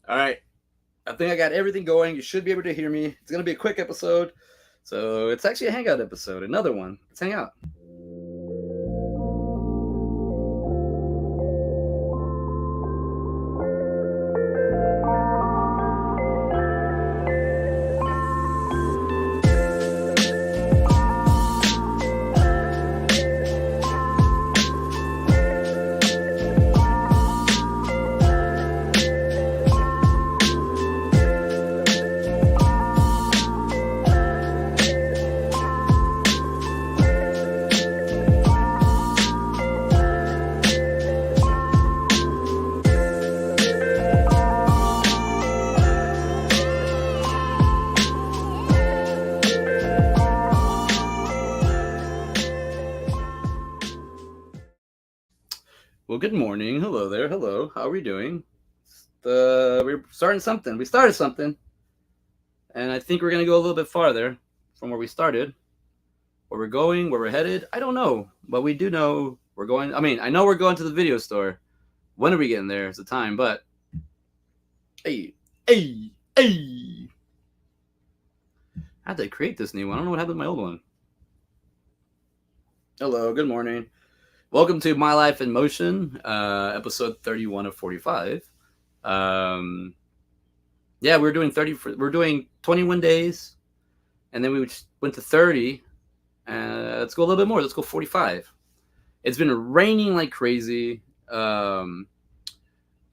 All right. I think I got everything going. You should be able to hear me. It's going to be a quick episode. So it's actually a hangout episode. Another one. Let's hang out. Well, good morning. Hello there. Hello. How are we doing? We're starting something. We started something. And I think we're going to go a little bit farther from where we started. Where we're going, where we're headed, I don't know. But we do know we're going. I mean, I know we're going to the video store. When are we getting there? It's the time. But, hey, hey, hey. I had to create this new one. I don't know what happened to my old one. Hello. Good morning. Welcome to My Life in Motion, episode 31 of 45. Yeah, we're doing 21 days, and then we went to 30. Let's go a little bit more. Let's go 45. It's been raining like crazy. Some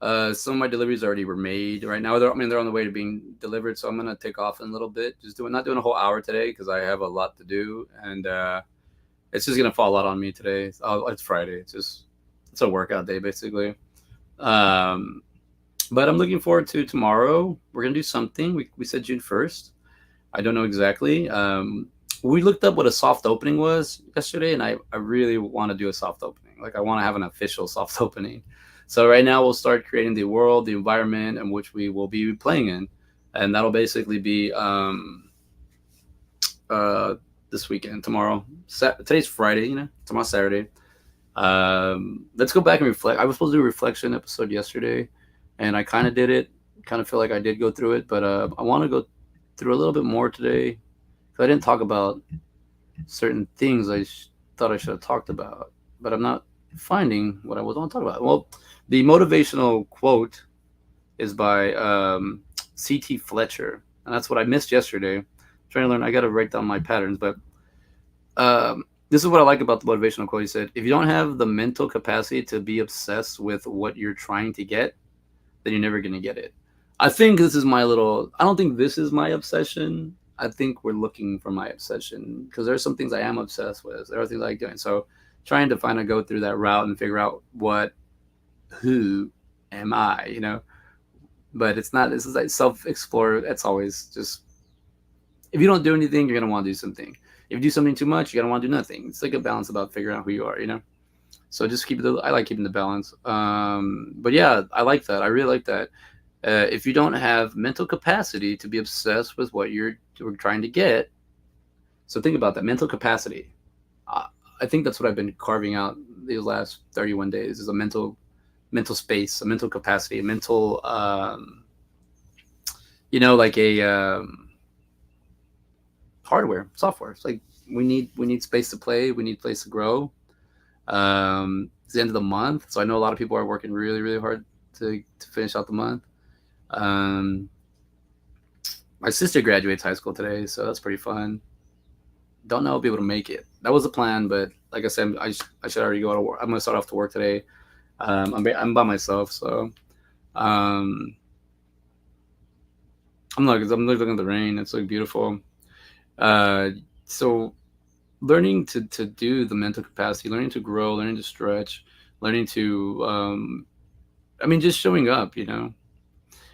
of my deliveries already were made right now. They're on the way to being delivered, so I'm gonna take off in a little bit. Not doing a whole hour today because I have a lot to do, and it's just gonna fall out on me today. It's Friday. It's a workout day basically. Um, but I'm looking forward to tomorrow. We're gonna do something. We said June 1st. I don't know exactly. We looked up what a soft opening was yesterday, and I really want to do a soft opening. Like I want to have an official soft opening. So right now we'll start creating the world, the environment in which we will be playing in, and that'll basically be uh, this weekend. Tomorrow, today's Friday. Tomorrow's Saturday. Let's go back and reflect. I was supposed to do a reflection episode yesterday, and I kind of did it. Kind of feel like I did go through it, but I want to go through a little bit more today. I didn't talk about certain things thought I should have talked about, but I'm not finding what I was want to talk about. Well, the motivational quote is by C.T. Fletcher, and that's what I missed yesterday. I'm trying to learn. I got to write down my patterns, but this is what I like about the motivational quote. He said, "If you don't have the mental capacity to be obsessed with what you're trying to get, then you're never going to get it." I think this is my little. I don't think this is my obsession. I think we're looking for my obsession because there are some things I am obsessed with. There are things I like doing. So trying to go through that route and figure out who am I. But it's not, this is like self-explore. That's always just, if you don't do anything, you're going to want to do something. If you do something too much, you're going to want to do nothing. It's like a balance about figuring out who you are. So just I like keeping the balance. But yeah, I like that. I really like that. If you don't have mental capacity to be obsessed with what you're trying to get, so think about that mental capacity. I think that's what I've been carving out these last 31 days is a mental space, a mental capacity, a mental, like a hardware, software. It's like we need space to play, we need place to grow. It's the end of the month, so I know a lot of people are working really, really hard to finish out the month. Um, my sister graduates high school today, so that's pretty fun. Don't know if I'll be able to make it. That was the plan, but like I said, I should already go to work. I'm gonna start off to work today. I'm by myself, so um, I'm looking at the rain. It's like beautiful. Uh, so learning to do the mental capacity, learning to grow, learning to stretch, learning to just showing up.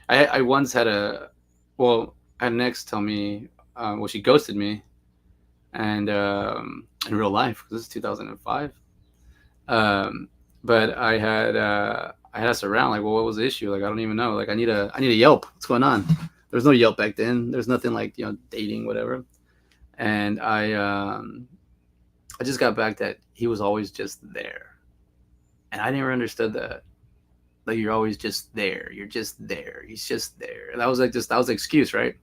I once had I had an ex tell me, she ghosted me, and in real life, because this is 2005. Um, but I had asked around, like, well, what was the issue? Like, I don't even know. Like, I need a Yelp. What's going on? There's no Yelp back then. There's nothing like dating, whatever. And I just got back that he was always just there, and I never understood that. Like you're always just there. You're just there. He's just there. And that was the excuse, right?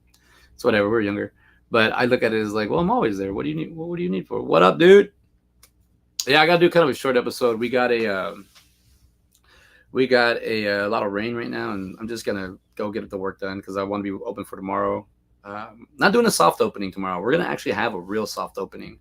It's whatever. We're younger, but I look at it as like, well, I'm always there. What do you need? What do you need for? What up, dude? Yeah, I gotta do kind of a short episode. We got a lot of rain right now, and I'm just gonna go get the work done because I want to be open for tomorrow. Not doing a soft opening tomorrow. We're gonna actually have a real soft opening.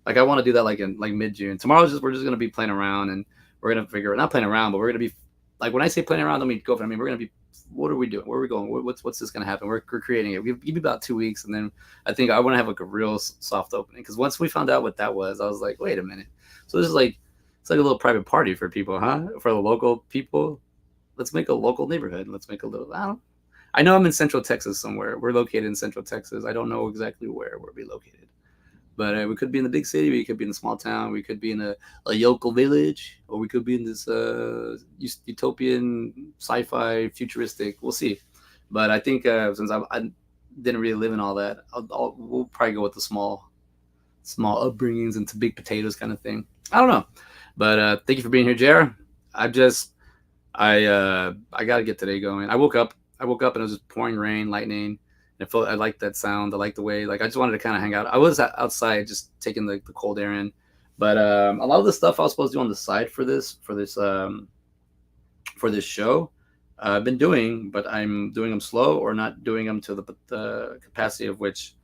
Like I want to do that like in like mid June. Tomorrow's just we're just gonna be playing around and we're gonna figure not playing around, but we're gonna be like when I say playing around, let me go for. I mean we're gonna be. What are we doing? Where are we going? What's this gonna happen? We're creating it. Give me about 2 weeks, and then I think I want to have like a real soft opening because once we found out what that was, I was like, wait a minute. So this is like it's like a little private party for people, huh? For the local people. Let's make a local neighborhood. Let's make a little. I know I'm in Central Texas somewhere. We're located in Central Texas. I don't know exactly where we're located, but we could be in the big city. We could be in a small town. We could be in a yokel village, or we could be in this utopian, sci-fi, futuristic. We'll see. But I think since I didn't really live in all that, we'll probably go with the small upbringings into big potatoes kind of thing. I don't know, but thank you for being here, Jer. I just I gotta get today going. I woke up and it was just pouring rain, lightning. And I liked that sound. I liked the way like I just wanted to kind of hang out. I was outside just taking the cold air in, but a lot of the stuff I was supposed to do on the side for this show, I've been doing, but I'm doing them slow or not doing them to the capacity of which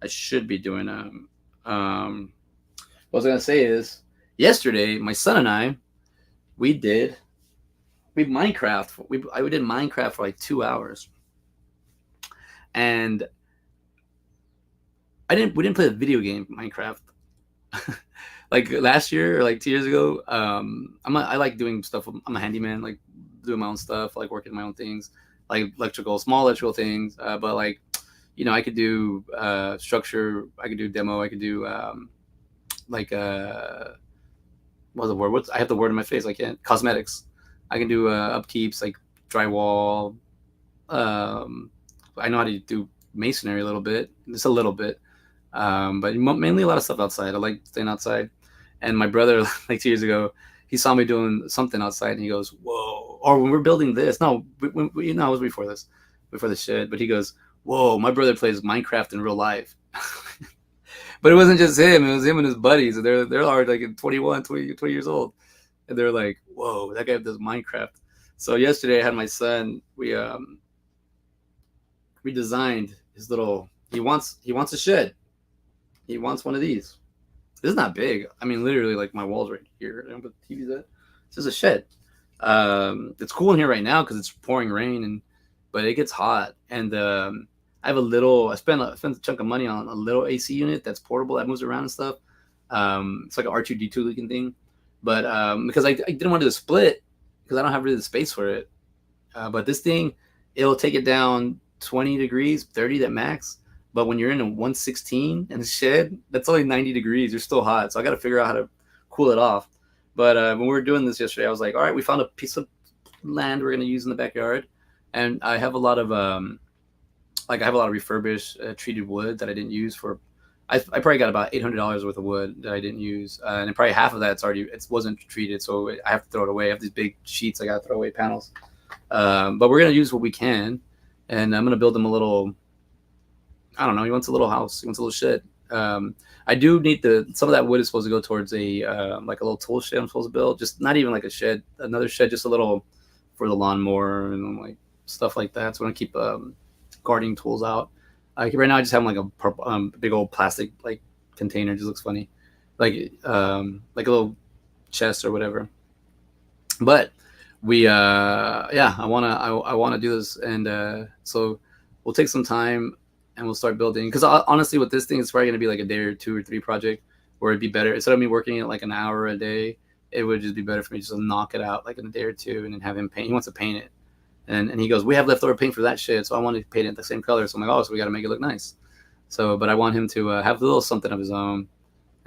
I should be doing them. What I was gonna say is yesterday my son and I we did we Minecraft. We did Minecraft for like 2 hours, and we didn't play the video game Minecraft like last year or like 2 years ago. I like doing stuff. I'm a handyman, like doing my own stuff, like working my own things, like small electrical things. But like, I could do structure. I could do demo. I could do like what's the word? I have the word in my face. I can't. Cosmetics. I can do upkeeps like drywall. Um, I know how to do masonry a little bit, just a little bit, but mainly a lot of stuff outside. I like staying outside. And my brother, like 2 years ago, he saw me doing something outside, and he goes, "Whoa!" Or when we're building this, no, it was before the shed. But he goes, "Whoa!" My brother plays Minecraft in real life. But it wasn't just him; it was him and his buddies. And they're already like 21, 20 years old, and they're like, "Whoa, that guy does Minecraft." So yesterday, I had my son. We designed his little. He wants a shed. He wants one of these. This is not big. I mean, literally, like my walls right here. I don't put the TV's at. It's just a shed. It's cool in here right now because it's pouring rain, but it gets hot. And I have a little. I spent a chunk of money on a little AC unit that's portable that moves around and stuff. It's like an R2D2 looking thing, but because I didn't want to do a split because I don't have really the space for it. But this thing, it'll take it down 20 degrees, 30 at max. But when you're in a 116 in the shed, that's only 90 degrees. You're still hot. So I got to figure out how to cool it off. But when we were doing this yesterday, I was like, all right, we found a piece of land we're going to use in the backyard. And I have a lot of refurbished treated wood that I didn't use for. I probably got about $800 worth of wood that I didn't use. And probably half of that it wasn't treated. So I have to throw it away. I have these big sheets. I got to throw away panels. But we're going to use what we can. And I'm going to build them a little. I don't know. He wants a little house. He wants a little shed. I do need some of that wood is supposed to go towards a like a little tool shed I'm supposed to build. Just not even like a shed, another shed, just a little for the lawnmower and like stuff like that. So I want to keep gardening tools out. Right now I just have like a big old plastic like container. It just looks funny, like a little chest or whatever. But we I wanna do this, and so we'll take some time and we'll start building. Because honestly, with this thing, it's probably gonna be like a day or 2 or 3 project where it'd be better instead of me working it like an hour a day. It would just be better for me just to knock it out like in a day or 2 and then have him paint. He wants to paint it, and he goes, "We have leftover paint for that shit," so I want to paint it the same color. So I'm like, "Oh, so we got to make it look nice." So, but I want him to have a little something of his own,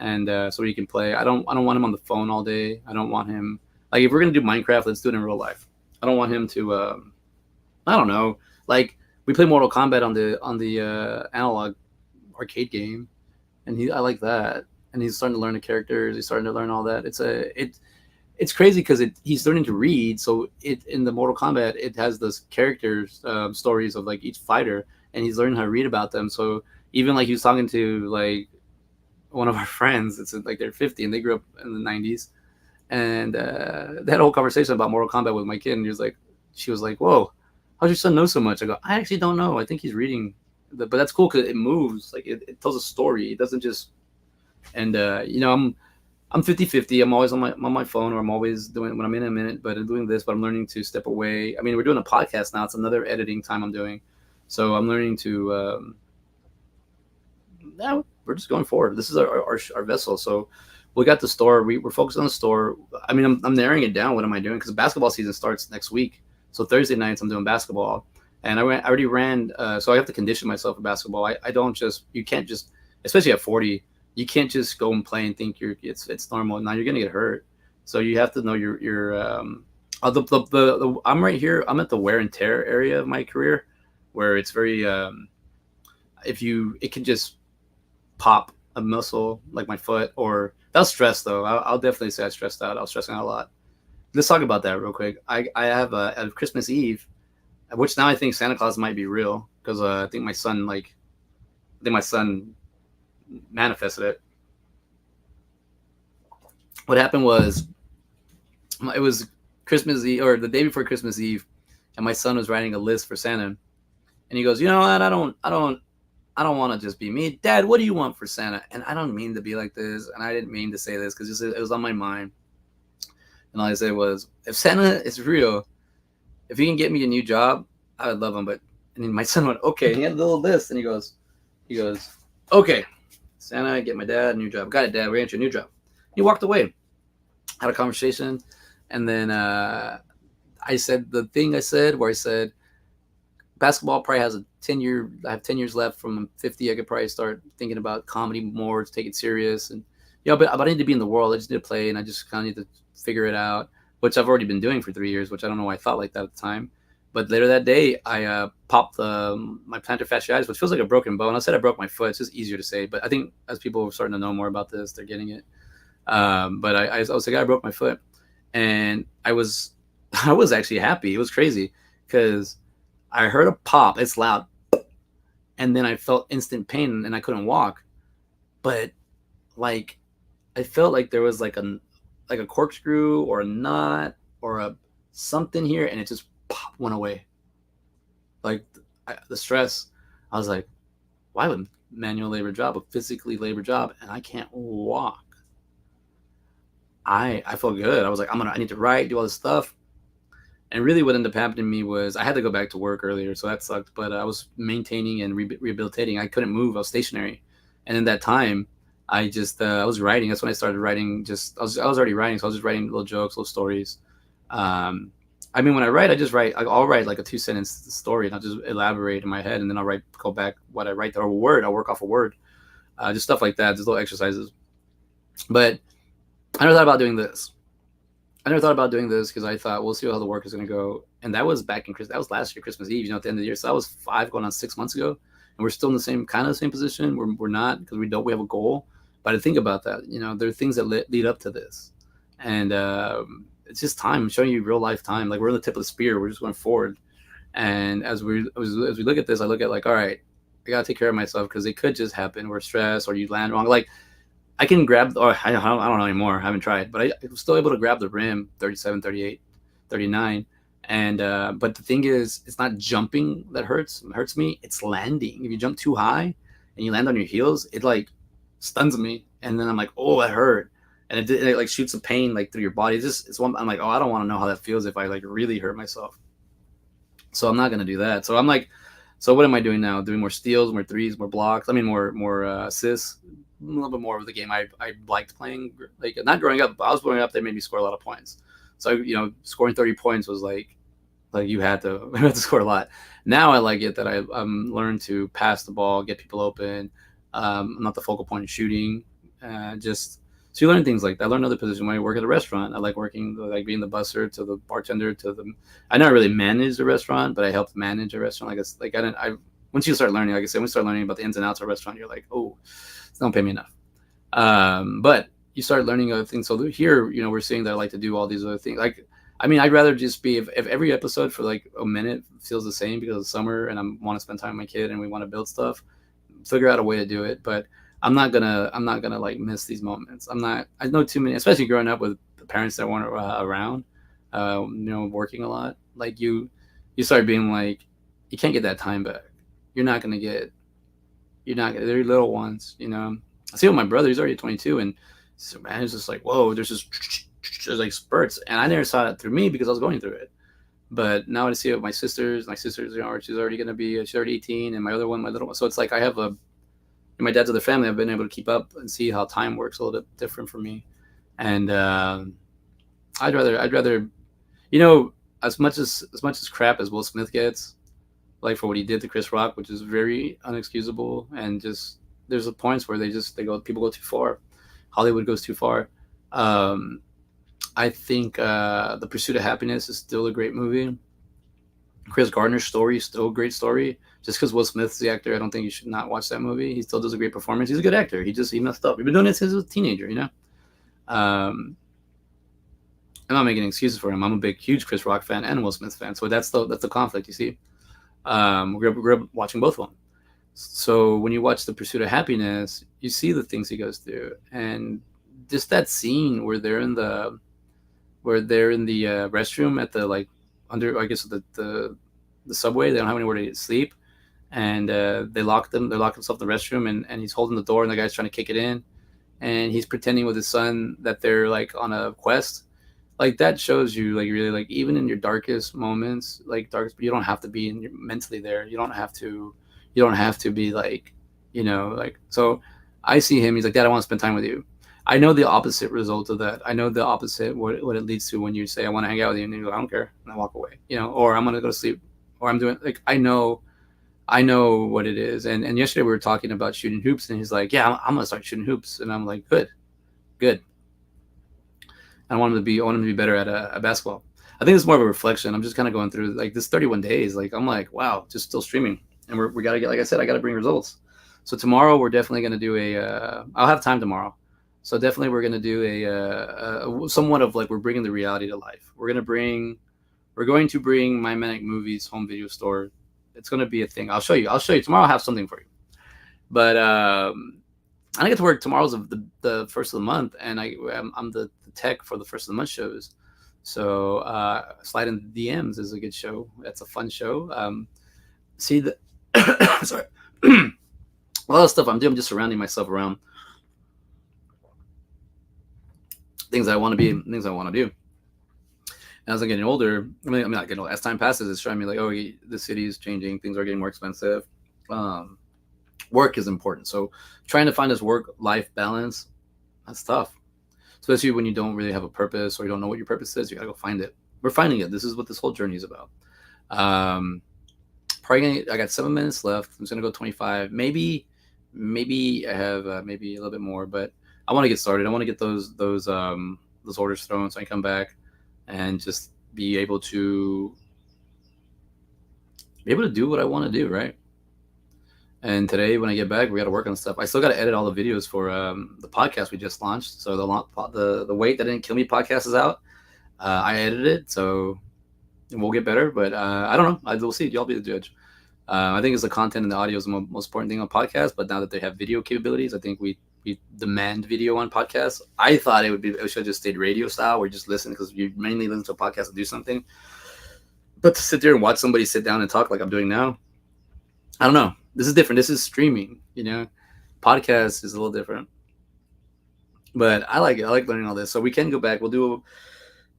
and so he can play. I don't want him on the phone all day. I don't want him like if we're gonna do Minecraft, let's do it in real life. I don't want him to I don't know, like we play Mortal Kombat on the analog arcade game, and I like that, and he's starting to learn the characters. He's starting to learn all that. it's crazy because he's learning to read. So it in the Mortal Kombat, it has those characters stories of like each fighter, and he's learning how to read about them. So even like he was talking to like one of our friends, it's like they're 50 and they grew up in the 90s, and they had a whole conversation about Mortal Kombat with my kid, and she was like, "Whoa, how's your son know so much?" I go, "I actually don't know. I think he's reading." But that's cool because it moves, like it tells a story. It doesn't just and I'm 50-50. I'm always on my phone, or I'm always doing when I'm in a minute, but I'm doing this, but I'm learning to step away. I mean, we're doing a podcast now. It's another editing time I'm doing. So I'm learning to, now we're just going forward. This is our vessel. So we got the store. We're focused on the store. I mean, I'm narrowing it down. What am I doing? Because basketball season starts next week. So Thursday nights I'm doing basketball, and I already ran. So I have to condition myself for basketball. I don't just, you can't just, especially at 40, you can't just go and play and think it's normal. Now you're gonna get hurt. So you have to know I'm right here. I'm at the wear and tear area of my career, where it's very if you it can just pop a muscle like my foot, or that was stress though. I'll definitely say I stressed out. I was stressing out a lot. Let's talk about that real quick. I have a Christmas Eve, which now I think Santa Claus might be real because I think my son manifested it. What happened was it was Christmas Eve or the day before Christmas Eve, and my son was writing a list for Santa, and he goes, "You know what? I don't want to just be me, Dad. What do you want for Santa?" And I don't mean to be like this, and I didn't mean to say this because it was on my mind. And all I said was, "If Santa is real, if he can get me a new job, I would love him." But and then my son went, "Okay." And he had a little list, and he goes, "Okay, Santa, get my dad a new job. Got it, Dad. We're into a new job." He walked away. Had a conversation, and then I said the thing I said where I said basketball probably has a 10-year. I have 10 years left from 50. I could probably start thinking about comedy more to take it serious, and but I need to be in the world. I just need to play, and I just kind of need to figure it out, which I've already been doing for 3 years. Which I don't know why I thought like that at the time. But later that day, I popped my plantar fasciitis, which feels like a broken bone. I said I broke my foot. It's just easier to say, but I think as people are starting to know more about this, they're getting it. But I was like, I broke my foot, and I was I was actually happy. It was crazy because I heard a pop. It's loud, and then I felt instant pain, and I couldn't walk. But like I felt like there was like a corkscrew or a knot or a something here, and it just pop went away. Like the stress, I was like, why would manual labor job, a physically labor job, and I can't walk? I felt good. I was like, I need to write, do all this stuff. And really, what ended up happening to me was I had to go back to work earlier, so that sucked. But I was maintaining and rehabilitating. I couldn't move. I was stationary, and in that time, I was writing. That's when I started writing. I was already writing, so I was just writing little jokes, little stories. Um, I mean, when I write, I just write. I'll write like a 2 sentence story, and I'll just elaborate in my head, and then go back what I write or a word. I'll work off a word, just stuff like that, just little exercises. But I never thought about doing this. I never thought about doing this because I thought we'll see how the work is going to go. And that was that was last year, Christmas Eve, at the end of the year. So that was 5 going on 6 months ago. And we're still in the same position. We're not because we have a goal. But I think about that, there are things that lead up to this. And it's just time. I'm showing you real life time. Like we're on the tip of the spear. We're just going forward. And as we look at this, I look at like, all right, I got to take care of myself because it could just happen. We're stressed or you land wrong. Like, I can grab, or I don't know anymore. I haven't tried, but I was still able to grab the rim 37, 38, 39. And, but the thing is, it's not jumping that hurts. It hurts me. It's landing. If you jump too high and you land on your heels, it like stuns me. And then I'm like, oh, that hurt. And it like shoots a pain like through your body. I'm like, oh, I don't want to know how that feels if I like really hurt myself. So I'm not going to do that. So I'm like, so what am I doing now? Doing more steals, more threes, more blocks. I mean, more assists. A little bit more of the game I liked playing. Like not growing up, but I was growing up. They made me score a lot of points. So scoring 30 points was like you had to score a lot. Now I like it that I'm learned to pass the ball, get people open. I'm not the focal point in shooting. Just so you learn things like that. I learned another position when I work at a restaurant. I like working, like being the busser to the bartender to the. I never really managed the restaurant, but I helped manage a restaurant. I didn't. Once you start learning, like I said, when you start learning about the ins and outs of a restaurant, you're like, oh, don't pay me enough. But you start learning other things. So here, we're seeing that I like to do all these other things. Like, I mean, I'd rather just be if every episode for like a minute feels the same because it's summer and I want to spend time with my kid and we want to build stuff, figure out a way to do it. But I'm not gonna like miss these moments. I'm not. I know too many, especially growing up with the parents that weren't around. Working a lot. Like you start being like, you can't get that time back. You're not gonna get. You're not gonna. They're little ones. I see with my brother. He's already 22, and so man, it's just like, whoa. There's like spurts, and I never saw it through me because I was going through it. But now I see it with my sisters. My sisters, she's already 18, and my other one, my little one. So it's like I have my dad's other family. I've been able to keep up and see how time works a little bit different for me, and I'd rather, as much as crap as Will Smith gets, like for what he did to Chris Rock, which is very unexcusable, and just there's points where people go too far. Hollywood goes too far. Um, I think The Pursuit of Happiness is still a great movie. Chris Gardner's story is still a great story. Just because Will Smith's the actor, I don't think you should not watch that movie. He still does a great performance. He's a good actor. He messed up. He's been doing it since he was a teenager. Um, I'm not making excuses for him. I'm a huge Chris Rock fan and Will Smith fan. So that's the conflict. You see, we grew up watching both of them. So when you watch The Pursuit of Happiness, you see the things he goes through, and just that scene where they're in the restroom at the like under I guess the subway. They don't have anywhere to sleep, and they lock themselves in the restroom, and he's holding the door, and the guy's trying to kick it in, and he's pretending with his son that they're like on a quest. Like that shows you like really like even in your darkest moments, like darkest, you don't have to be mentally there. You don't have to be like, like so. I see him. He's like, Dad, I want to spend time with you. I know the opposite result of that. I know the opposite what it leads to when you say I want to hang out with you, and you go, I don't care, and I walk away. Or I'm gonna go to sleep, or I'm doing like I know what it is. And yesterday we were talking about shooting hoops, and he's like, yeah, I'm gonna start shooting hoops, and I'm like, good, good. I want him to be better at basketball. I think it's more of a reflection. I'm just kind of going through like this 31 days. Like I'm like, wow, just still streaming, and we gotta get, like I said, I gotta bring results. So tomorrow we're definitely gonna do a. I'll have time tomorrow, so definitely we're gonna do a somewhat of like we're bringing the reality to life. We're going to bring My Manic Movies home video store. It's gonna be a thing. I'll show you. Tomorrow. I'll have something for you. But I don't get to work tomorrow's the first of the month, and I'm the tech for the first of the month shows. So Slide in the DMs is a good show. That's a fun show. See the sorry, a lot of stuff I'm doing. I'm just surrounding myself around things I want to be, things I want to do. And as I'm getting older, I'm not getting older. As time passes, it's showing me like, oh, the city is changing. Things are getting more expensive. Work is important. So trying to find this work-life balance, that's tough. Especially when you don't really have a purpose or you don't know what your purpose is. You gotta go find it. We're finding it. This is what this whole journey is about. I got 7 minutes left. I'm just gonna go 25. Maybe I have maybe a little bit more, but I want to get started. I want to get those orders thrown so I can come back and just be able to do what I want to do, right? And today, when I get back, we got to work on stuff. I still got to edit all the videos for the podcast we just launched. So the Wait That Didn't Kill Me podcast is out. I edited it, so we'll get better. But I don't know. We'll see. Y'all be the judge. I think it's the content and the audio is the most important thing on podcasts. But now that they have video capabilities, I think we demand video on podcasts. I thought it should have just stayed radio style, where you just listen because you mainly listen to a podcast to do something. But to sit there and watch somebody sit down and talk like I'm doing now, I don't know. This is different. This is streaming, Podcast is a little different. But I like it. I like learning all this. So we can go back. We're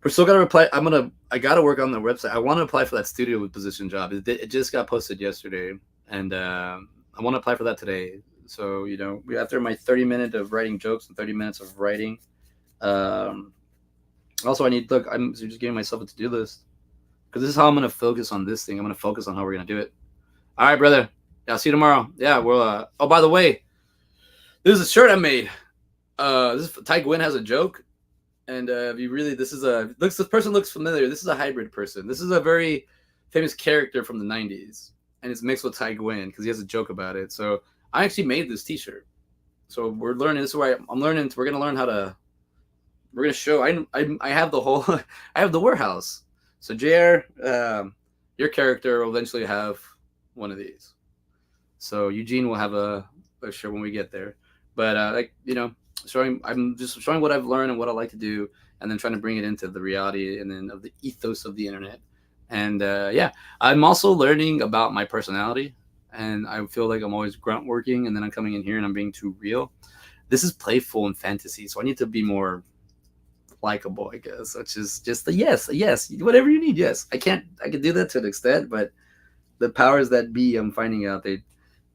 still gotta reply. I gotta work on the website. I want to apply for that studio position job. It just got posted yesterday, and I want to apply for that today. So after my 30 minutes of writing jokes and 30 minutes of writing, also I'm just giving myself a to-do list because this is how I'm gonna focus on this thing. I'm gonna focus on how we're gonna do it. All right, brother. Yeah, I'll see you tomorrow. Yeah, well, oh, by the way, this is a shirt I made. Ty Gwynn has a joke, and this person looks familiar. This is a hybrid person. This is a very famous character from the 90s, and it's mixed with Ty Gwynn because he has a joke about it. So I actually made this T-shirt. So we're learning. This is why I'm learning. We're gonna learn how to we're gonna show. I have the whole I have the warehouse. So JR, your character will eventually have one of these. So Eugene will have a shirt when we get there. But like showing I'm just showing what I've learned and what I like to do, and then trying to bring it into the reality and then of the ethos of the internet. And yeah, I'm also learning about my personality, and I feel like I'm always grunt working, and then I'm coming in here and I'm being too real. This is playful and fantasy, so I need to be more likable, I guess, which is just a yes, whatever you need. Yes, I can do that to an extent, but the powers that be, I'm finding out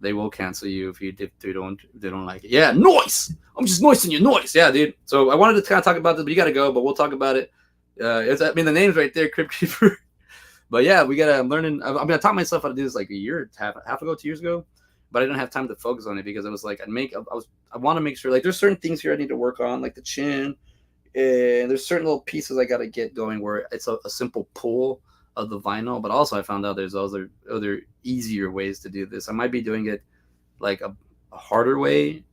they will cancel you if they don't like it. Yeah, noise. I'm just noising you, noise. Yeah, dude. So I wanted to kind of talk about this, but you got to go. But we'll talk about it. I mean, the name's right there, Crypt Keeper. But yeah, we gotta. I'm learning. I mean, I taught myself how to do this like a year, half ago, 2 years ago, but I didn't have time to focus on it because I was like, I want to make sure like there's certain things here I need to work on, like the chin, and there's certain little pieces I gotta get going where it's a simple pull of the vinyl. But also, I found out there's other easier ways to do this. I might be doing it like a harder way,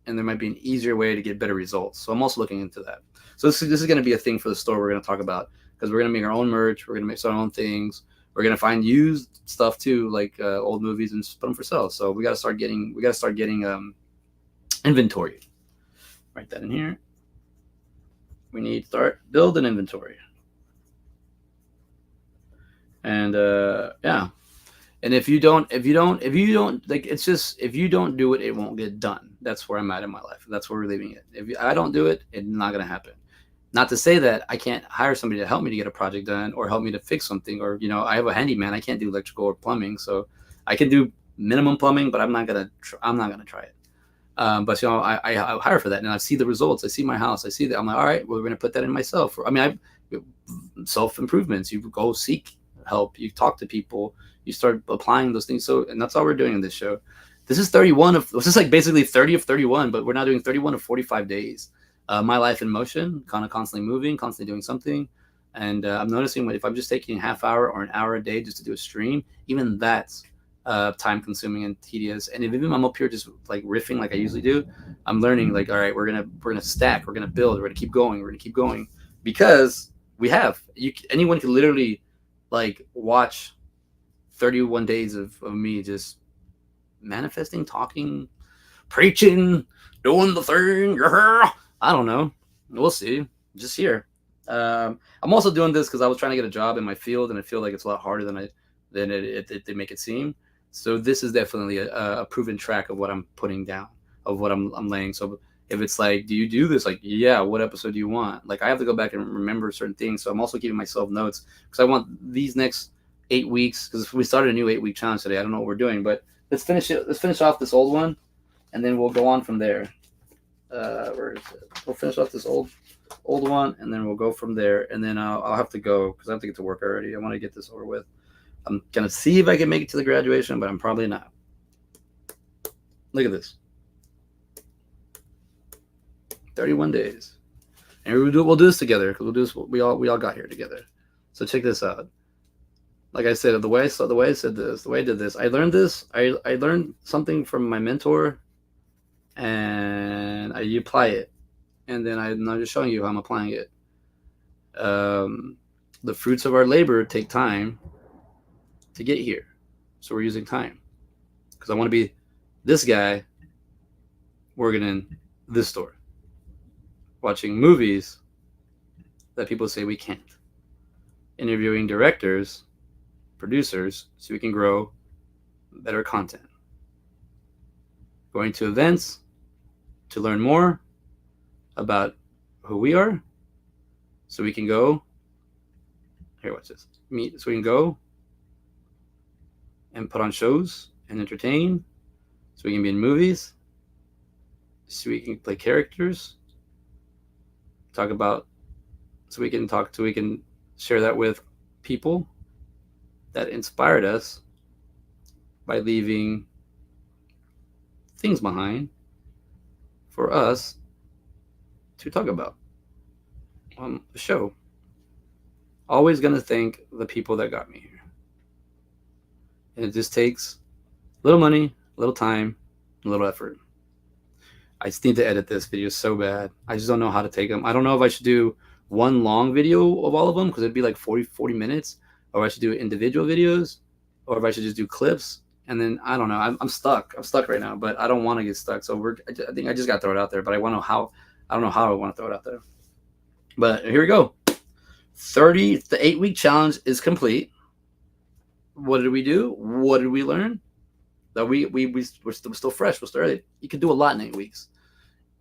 and there might be an easier way to get better results. So I'm also looking into that. So this is going to be a thing for the store we're going to talk about because we're going to make our own merch. We're going to make our own things. We're going to find used stuff too, like old movies, and put them for sale. So we got to start getting inventory. Write that in here. We need to start build an inventory. And yeah, and if you don't like, it's just if you don't do it, it won't get done. That's where I'm at in my life. That's where we're leaving it. If I don't do it, it's not gonna happen. Not to say that I can't hire somebody to help me to get a project done or help me to fix something, or I have a handyman. I can't do electrical or plumbing, so I can do minimum plumbing, but I'm not gonna try it. But I hire for that, and I see the results. I see my house. I see that. I'm like, all right, well, we're gonna put that in myself. I mean, I self improvements. You go seek help. You talk to people. You start applying those things. So, and that's all we're doing in this show. This is 31 of. This is like basically 30 of 31, but we're not doing 31 of 45 days. My life in motion, kind of constantly moving, constantly doing something. And I'm noticing if I'm just taking a half hour or an hour a day just to do a stream, even that's time consuming and tedious. And if even I'm up here just like riffing like I usually do, I'm learning like, all right, we're gonna stack, we're gonna build, we're gonna keep going because anyone can literally like watch 31 days of me just manifesting, talking, preaching, doing the thing. Yeah. I don't know. We'll see. Just here. I'm also doing this because I was trying to get a job in my field, and I feel like it's a lot harder than they make it seem. So this is definitely a proven track of what I'm putting down, of what I'm laying. So if it's like, do you do this? Like, yeah, what episode do you want? Like, I have to go back and remember certain things. So I'm also keeping myself notes because I want these next 8 weeks, because we started a new 8-week challenge today. I don't know what we're doing, but let's finish it. Let's finish off this old one, and then we'll go on from there. Where is it? We'll finish off this old one, and then we'll go from there. And then I'll have to go because I have to get to work already. I want to get this over with. I'm gonna see if I can make it to the graduation, but I'm probably not. Look at this. 31 days, and we'll do this together because we'll do this. We all got here together. So check this out. Like I said, the way I did this, I learned this. I learned something from my mentor, and I apply it, and then I'm just showing you how I'm applying it. The fruits of our labor take time to get here, so we're using time because I want to be this guy working in this store, watching movies that people say we can't, interviewing directors, producers, so we can grow better content, going to events to learn more about who we are, so we can go here. Watch this. So we can go and put on shows and entertain, so we can be in movies, so we can play characters, so we can share that with people that inspired us by leaving things behind for us to talk about on the show. Always gonna thank the people that got me here. And it just takes a little money, a little time, a little effort. I just need to edit this video so bad. I just don't know how to take them. I don't know if I should do one long video of all of them because it'd be like 40 minutes, or I should do individual videos, or if I should just do clips. And then I don't know. I'm stuck. I'm stuck right now, but I don't want to get stuck. So I think I just got to throw it out there, but I want to know how. I don't know how I want to throw it out there. But here we go. The 8-week challenge is complete. What did we do? What did we learn? That we're still fresh. We're still early. You can do a lot in 8 weeks.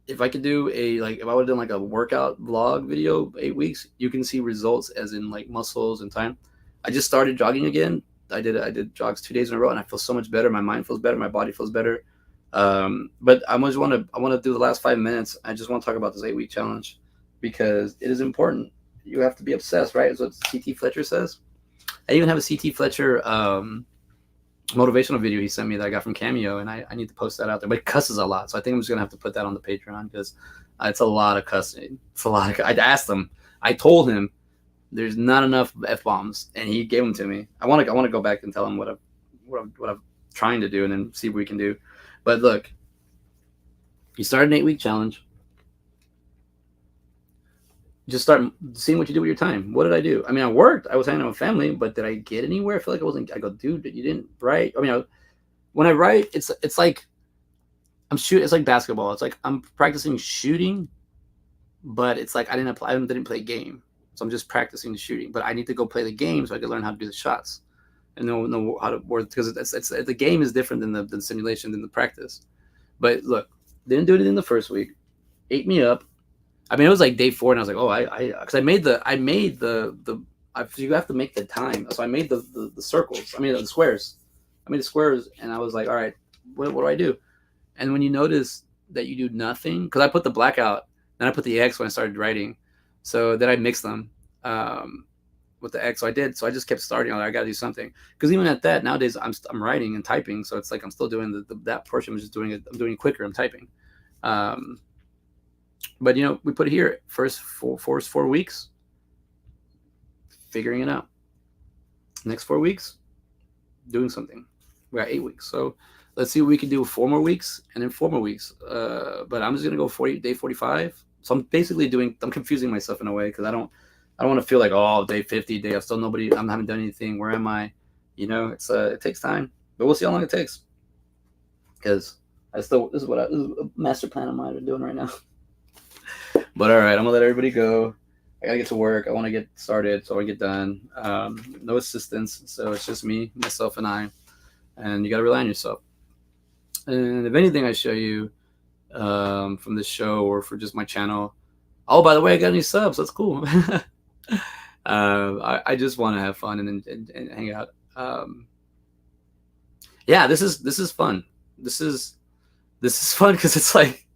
If I could do if I would have done like a workout vlog video 8 weeks, you can see results as in like muscles and time. I just started jogging again. I did jogs 2 days in a row, and I feel so much better. My mind feels better. My body feels better. But I want to do the last 5 minutes. I just want to talk about this 8-week challenge because it is important. You have to be obsessed, right? Is what CT Fletcher says. I even have a CT Fletcher motivational video he sent me that I got from Cameo, and I need to post that out there. But it cusses a lot, so I think I'm just gonna have to put that on the Patreon because it's a lot of cussing. It's a lot. I asked him. I told him there's not enough F-bombs, and he gave them to me. I want to go back and tell him what I'm trying to do, and then see what we can do. But look, you start an 8-week challenge. Just start seeing what you do with your time. What did I do? I mean, I worked. I was hanging out with family, but did I get anywhere? I feel like I wasn't. I go, dude, you didn't write. I mean, when I write, it's like I'm shooting. It's like basketball. It's like I'm practicing shooting, but it's like I didn't play a game, so I'm just practicing the shooting. But I need to go play the game so I can learn how to do the shots and know how to work, because it's the game is different than the simulation, than the practice. But look, didn't do it in the first week. Ate me up. I mean, it was like day 4, and I was like, oh, because I made you have to make the time. So I made the circles. I mean, the squares. I made the squares, and I was like, all right, what do I do? And when you notice that you do nothing, because I put the black out, then I put the X when I started writing. So then I mixed them with the X. So I did. So I just kept starting. I got to do something. Because even at that, nowadays, I'm writing and typing. So it's like I'm still doing that portion. I'm just doing it. I'm doing it quicker. I'm typing. But we put it here, first 4 weeks, figuring it out. Next 4 weeks, doing something. We got 8 weeks. So let's see what we can do 4 more weeks and then 4 more weeks. But I'm just going to go day 45. So I'm basically I'm confusing myself in a way, because I don't want to feel like, oh, day 50, day, I haven't done anything. Where am I? It takes time, but we'll see how long it takes. Because this is a master plan of mine I'm doing right now. But all right, I'm gonna let everybody go. I gotta get to work. I want to get started, so I want to get done. No assistance, so it's just me, myself, and I. And you gotta rely on yourself. And if anything I show you from this show or for just my channel, oh, by the way, I got any subs. That's cool. I just want to have fun and hang out. Yeah, this is fun. This is fun because it's like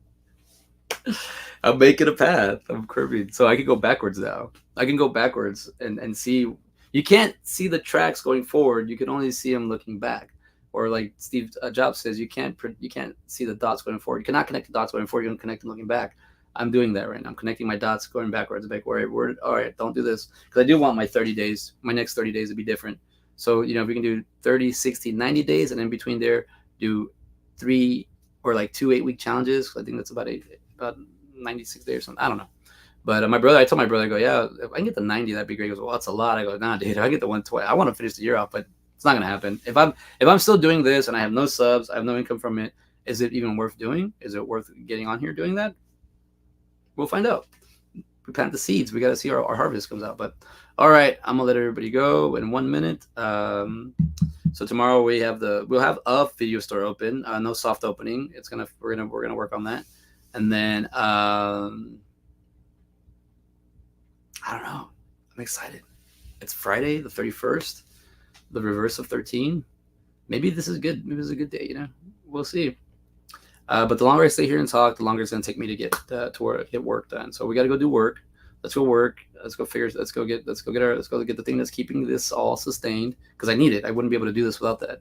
I'm making a path. I'm curving, so I can go backwards now. I can go backwards and see. You can't see the tracks going forward. You can only see them looking back. Or like Steve Jobs says, you can't see the dots going forward. You cannot connect the dots going forward. You can connect them looking back. I'm doing that right now. I'm connecting my dots going backwards. Like, all right, don't do this, because I do want my next 30 days to be different. So if we can do 30, 60, 90 days, and in between there do 3 or like 2 8-week challenges. I think that's about 96 days or something. I don't know. But I told my brother, I go, yeah, if I can get the 90, that'd be great. He goes, well, that's a lot. I go, nah, dude, if I get the 120, I want to finish the year off, but it's not gonna happen. If I'm still doing this and I have no subs, I have no income from it, is it even worth doing? Is it worth getting on here doing that? We'll find out. We plant the seeds. We got to see our harvest comes out. But all right, I'm gonna let everybody go in 1 minute. So tomorrow we'll have a video store open. No soft opening. We're gonna work on that. And then I don't know. I'm excited. It's Friday the 31st, the reverse of 13. Maybe this is good. Maybe this is a good day. We'll see. But the longer I stay here and talk, the longer it's gonna take me to get work done. So we got to go do work. Let's go work. Let's go get the thing that's keeping this all sustained, because I need it. I wouldn't be able to do this without that.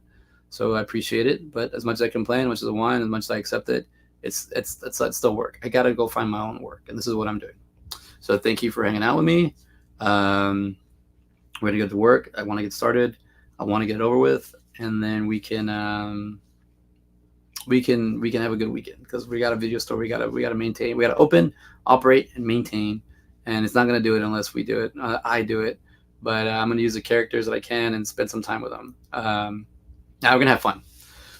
So I appreciate it. But as much as I complain, as much as I whine, as much as I accept it, it's still work. I got to go find my own work, and this is what I'm doing. So thank you for hanging out with me. We're gonna go to work. I want to get started. I want to get it over with, and then we can we can have a good weekend because we got a video store. We gotta maintain. We gotta open, operate, and maintain. And it's not gonna do it unless we do it. I do it, but I'm gonna use the characters that I can and spend some time with them. Now we're gonna have fun.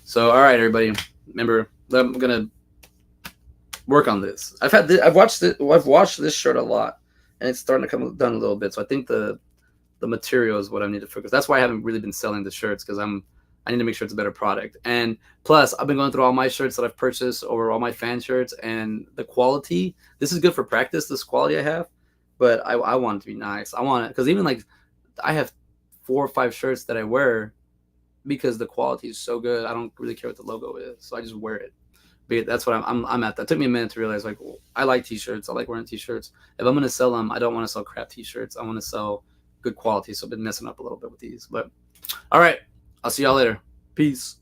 So all right, everybody, remember I'm gonna work on this. I've watched this shirt a lot, and it's starting to come done a little bit. So I think the material is what I need to focus. That's why I haven't really been selling the shirts because I need to make sure it's a better product. And plus, I've been going through all my shirts that I've purchased over all my fan shirts, and the quality. This is good for practice. This quality I have, but I want it to be nice. I want it because even like I have 4 or 5 shirts that I wear because the quality is so good. I don't really care what the logo is, so I just wear it. But that's what I'm at. That took me a minute to realize. Like, I like t-shirts. I like wearing t-shirts. If I'm gonna sell them, I don't want to sell crap t-shirts. I want to sell good quality. So I've been messing up a little bit with these. But all right, I'll see y'all later. Peace.